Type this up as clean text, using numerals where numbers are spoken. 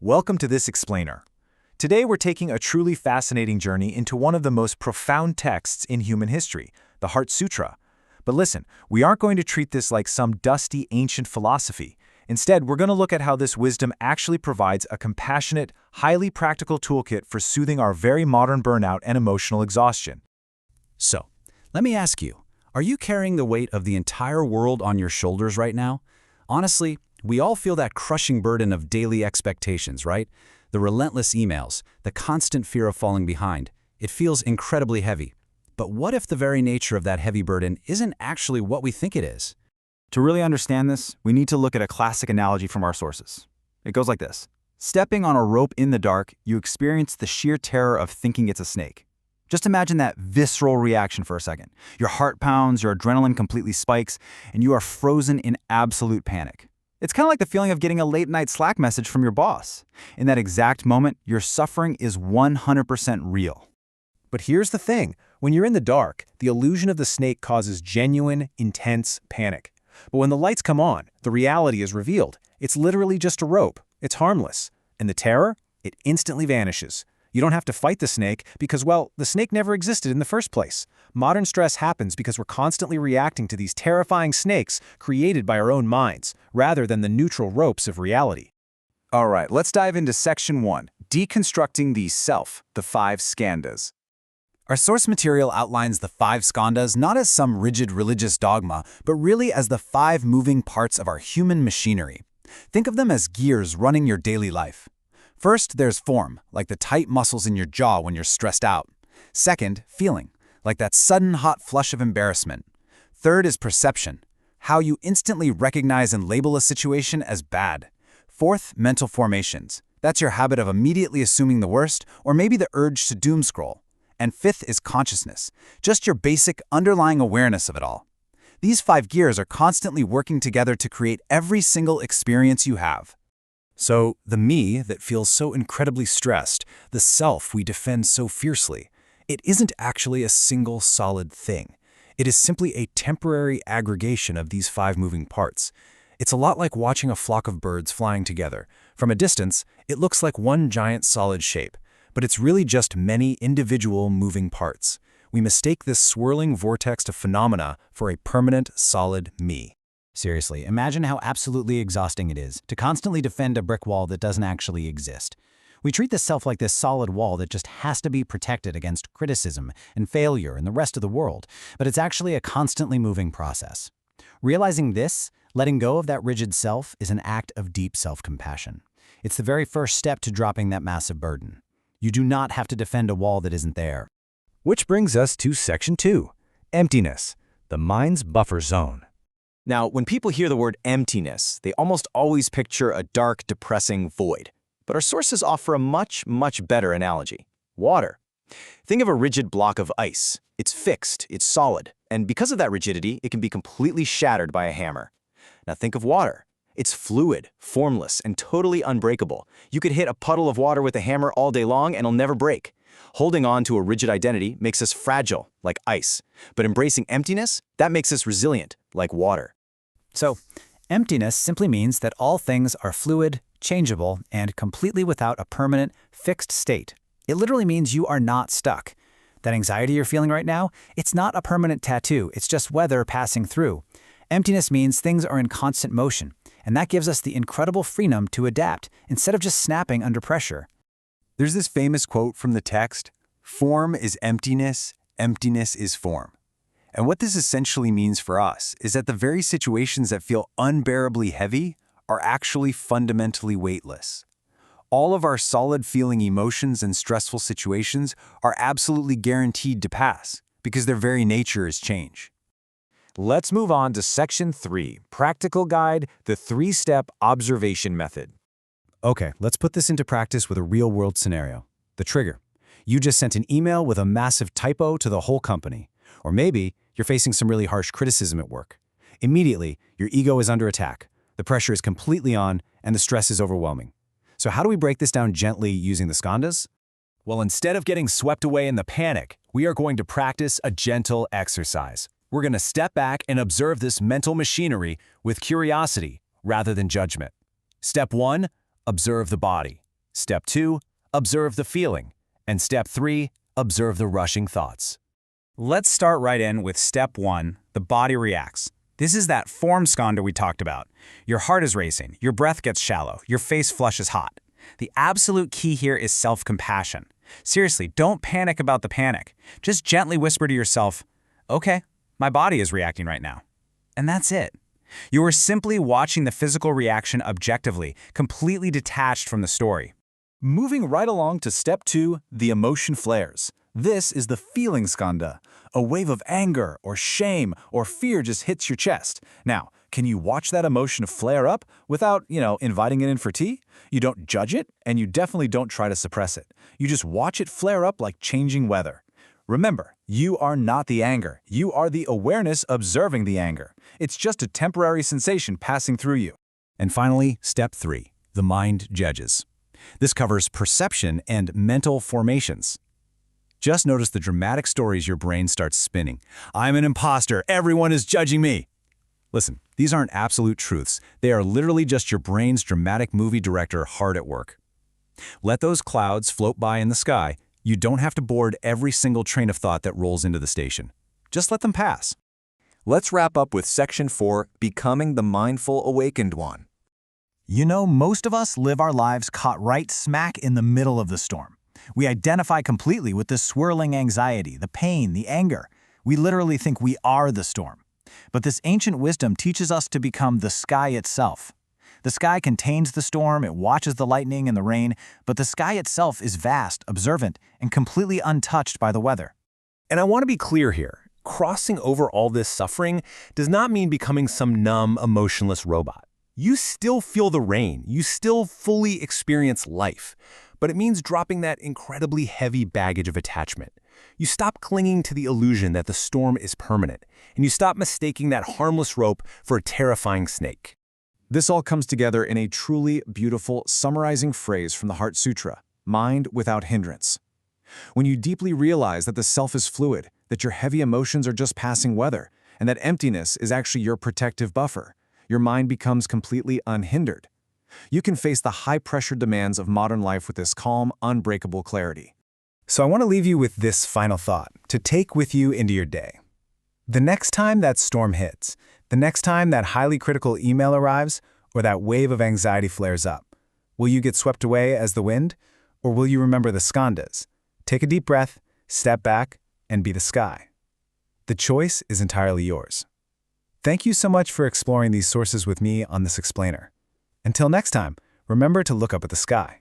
Welcome to this explainer. Today we're taking a truly fascinating journey into one of the most profound texts in human history, the Heart Sutra. But listen, we aren't going to treat this like some dusty ancient philosophy. Instead, we're going to look at how this wisdom actually provides a compassionate, highly practical toolkit for soothing our very modern burnout and emotional exhaustion. So, let me ask you, are you carrying the weight of the entire world on your shoulders right now? Honestly, we all feel that crushing burden of daily expectations, right? The relentless emails, the constant fear of falling behind. It feels incredibly heavy. But what if the very nature of that heavy burden isn't actually what we think it is? To really understand this, we need to look at a classic analogy from our sources. It goes like this. Stepping on a rope in the dark, you experience the sheer terror of thinking it's a snake. Just imagine that visceral reaction for a second. Your heart pounds, your adrenaline completely spikes, and you are frozen in absolute panic. It's kind of like the feeling of getting a late-night Slack message from your boss. In that exact moment, your suffering is 100% real. But here's the thing. When you're in the dark, the illusion of the snake causes genuine, intense panic. But when the lights come on, the reality is revealed. It's literally just a rope. It's harmless. And the terror? It instantly vanishes. You don't have to fight the snake because, well, the snake never existed in the first place. Modern stress happens because we're constantly reacting to these terrifying snakes created by our own minds, rather than the neutral ropes of reality. All right, let's dive into Section 1, Deconstructing the Self, the Five Skandhas. Our source material outlines the Five Skandhas not as some rigid religious dogma, but really as the 5 moving parts of our human machinery. Think of them as gears running your daily life. First, there's form, like the tight muscles in your jaw when you're stressed out. Second, feeling, like that sudden hot flush of embarrassment. Third is perception, how you instantly recognize and label a situation as bad. Fourth, mental formations. That's your habit of immediately assuming the worst, or maybe the urge to doom scroll. And fifth is consciousness, just your basic underlying awareness of it all. These 5 gears are constantly working together to create every single experience you have. So, the me that feels so incredibly stressed, the self we defend so fiercely, it isn't actually a single solid thing. It is simply a temporary aggregation of these 5 moving parts. It's a lot like watching a flock of birds flying together. From a distance, it looks like one giant solid shape, but it's really just many individual moving parts. We mistake this swirling vortex of phenomena for a permanent, solid me. Seriously, imagine how absolutely exhausting it is to constantly defend a brick wall that doesn't actually exist. We treat the self like this solid wall that just has to be protected against criticism and failure and the rest of the world, but it's actually a constantly moving process. Realizing this, letting go of that rigid self, is an act of deep self-compassion. It's the very first step to dropping that massive burden. You do not have to defend a wall that isn't there. Which brings us to Section 2, Emptiness, the mind's buffer zone. Now, when people hear the word emptiness, they almost always picture a dark, depressing void. But our sources offer a much, much better analogy. Water. Think of a rigid block of ice. It's fixed, it's solid, and because of that rigidity, it can be completely shattered by a hammer. Now think of water. It's fluid, formless, and totally unbreakable. You could hit a puddle of water with a hammer all day long and it'll never break. Holding on to a rigid identity makes us fragile, like ice. But embracing emptiness, that makes us resilient, like water. So, emptiness simply means that all things are fluid, changeable, and completely without a permanent, fixed state. It literally means you are not stuck. That anxiety you're feeling right now, it's not a permanent tattoo, it's just weather passing through. Emptiness means things are in constant motion, and that gives us the incredible freedom to adapt instead of just snapping under pressure. There's this famous quote from the text, "Form is emptiness, emptiness is form." And what this essentially means for us is that the very situations that feel unbearably heavy are actually fundamentally weightless. All of our solid-feeling emotions and stressful situations are absolutely guaranteed to pass because their very nature is change. Let's move on to Section 3, Practical Guide, the 3-Step Observation Method. Okay, let's put this into practice with a real-world scenario. The trigger. You just sent an email with a massive typo to the whole company. Or maybe you're facing some really harsh criticism at work. Immediately, your ego is under attack. The pressure is completely on, and the stress is overwhelming. So how do we break this down gently using the skandhas? Well, instead of getting swept away in the panic, we are going to practice a gentle exercise. We're going to step back and observe this mental machinery with curiosity rather than judgment. Step 1, observe the body. Step 2, observe the feeling. And Step 3, observe the rushing thoughts. Let's start right in with Step 1, the body reacts. This is that form skandha we talked about. Your heart is racing, your breath gets shallow, your face flushes hot. The absolute key here is self-compassion. Seriously, don't panic about the panic. Just gently whisper to yourself, okay, my body is reacting right now. And that's it. You are simply watching the physical reaction objectively, completely detached from the story. Moving right along to Step 2, the emotion flares. This is the feeling skandha. A wave of anger or shame or fear just hits your chest. Now, can you watch that emotion flare up without, inviting it in for tea? You don't judge it, and you definitely don't try to suppress it. You just watch it flare up like changing weather. Remember, you are not the anger. You are the awareness observing the anger. It's just a temporary sensation passing through you. And finally, Step 3, the mind judges. This covers perception and mental formations. Just notice the dramatic stories your brain starts spinning. I'm an imposter. Everyone is judging me. Listen, these aren't absolute truths. They are literally just your brain's dramatic movie director hard at work. Let those clouds float by in the sky. You don't have to board every single train of thought that rolls into the station. Just let them pass. Let's wrap up with Section 4, Becoming the Mindful Awakened One. Most of us live our lives caught right smack in the middle of the storm. We identify completely with the swirling anxiety, the pain, the anger. We literally think we are the storm. But this ancient wisdom teaches us to become the sky itself. The sky contains the storm, it watches the lightning and the rain, but the sky itself is vast, observant, and completely untouched by the weather. And I want to be clear here. Crossing over all this suffering does not mean becoming some numb, emotionless robot. You still feel the rain. You still fully experience life. But it means dropping that incredibly heavy baggage of attachment. You stop clinging to the illusion that the storm is permanent, and you stop mistaking that harmless rope for a terrifying snake. This all comes together in a truly beautiful, summarizing phrase from the Heart Sutra, mind without hindrance. When you deeply realize that the self is fluid, that your heavy emotions are just passing weather, and that emptiness is actually your protective buffer, your mind becomes completely unhindered. You can face the high-pressure demands of modern life with this calm, unbreakable clarity. So I want to leave you with this final thought to take with you into your day. The next time that storm hits, the next time that highly critical email arrives, or that wave of anxiety flares up, will you get swept away as the wind, or will you remember the skandhas? Take a deep breath, step back, and be the sky. The choice is entirely yours. Thank you so much for exploring these sources with me on this explainer. Until next time, remember to look up at the sky.